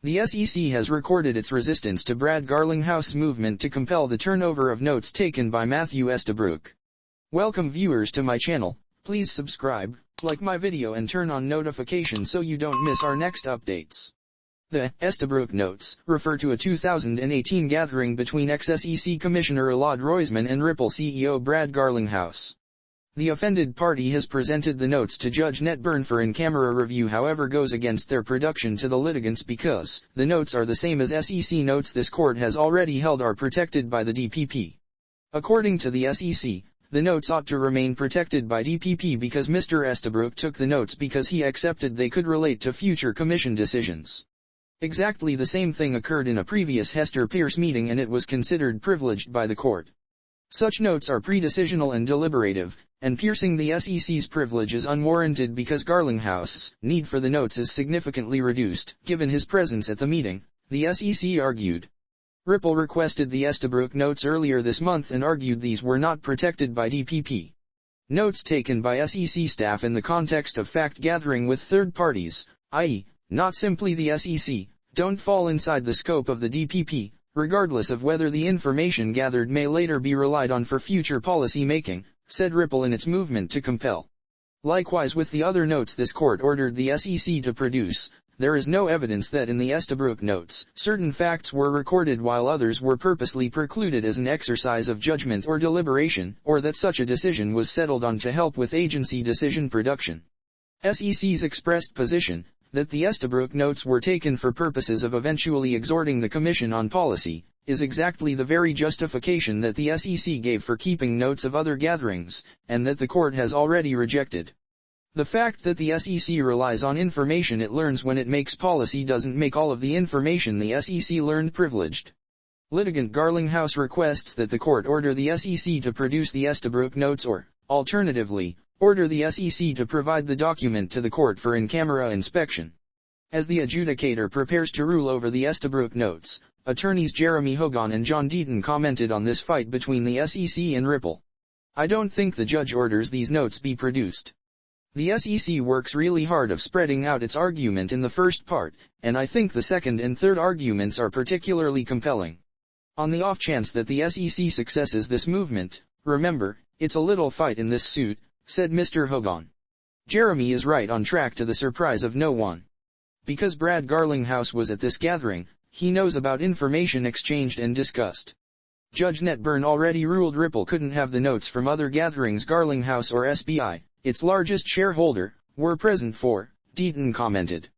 The SEC has recorded its resistance to Brad Garlinghouse's movement to compel the turnover of notes taken by Matthew Estabrook. Welcome viewers to my channel. Please subscribe, like my video and turn on notifications so you don't miss our next updates. The Estabrook notes refer to a 2018 gathering between ex-SEC Commissioner Elad Roisman and Ripple CEO Brad Garlinghouse. The offended party has presented the notes to Judge Netburn for in-camera review, however goes against their production to the litigants because the notes are the same as SEC notes this court has already held are protected by the DPP. According to the SEC, the notes ought to remain protected by DPP because Mr. Estabrook took the notes because he accepted they could relate to future commission decisions. Exactly the same thing occurred in a previous Hester Peirce meeting and it was considered privileged by the court. Such notes are pre-decisional and deliberative, and piercing the SEC's privilege is unwarranted because Garlinghouse's need for the notes is significantly reduced, given his presence at the meeting, the SEC argued. Ripple requested the Estabrook notes earlier this month and argued these were not protected by DPP. Notes taken by SEC staff in the context of fact-gathering with third parties, i.e., not simply the SEC, don't fall inside the scope of the DPP, regardless of whether the information gathered may later be relied on for future policy making, said Ripple in its movement to compel. Likewise with the other notes this court ordered the SEC to produce, there is no evidence that in the Estabrook notes, certain facts were recorded while others were purposely precluded as an exercise of judgment or deliberation, or that such a decision was settled on to help with agency decision production. SEC's expressed position, that the Estabrook notes were taken for purposes of eventually exhorting the Commission on policy, is exactly the very justification that the SEC gave for keeping notes of other gatherings, and that the court has already rejected. The fact that the SEC relies on information it learns when it makes policy doesn't make all of the information the SEC learned privileged. Litigant Garlinghouse requests that the court order the SEC to produce the Estabrook notes or, alternatively, order the SEC to provide the document to the court for in-camera inspection. As the adjudicator prepares to rule over the Estabrook notes, attorneys Jeremy Hogan and John Deaton commented on this fight between the SEC and Ripple. I don't think the judge orders these notes be produced. The SEC works really hard of spreading out its argument in the first part, and I think the second and third arguments are particularly compelling. On the off chance that the SEC successes this movement, remember, it's a little fight in this suit, said Mr. Hogan. Jeremy is right on track to the surprise of no one. Because Brad Garlinghouse was at this gathering, he knows about information exchanged and discussed. Judge Netburn already ruled Ripple couldn't have the notes from other gatherings Garlinghouse or SBI, its largest shareholder, were present for, Deaton commented.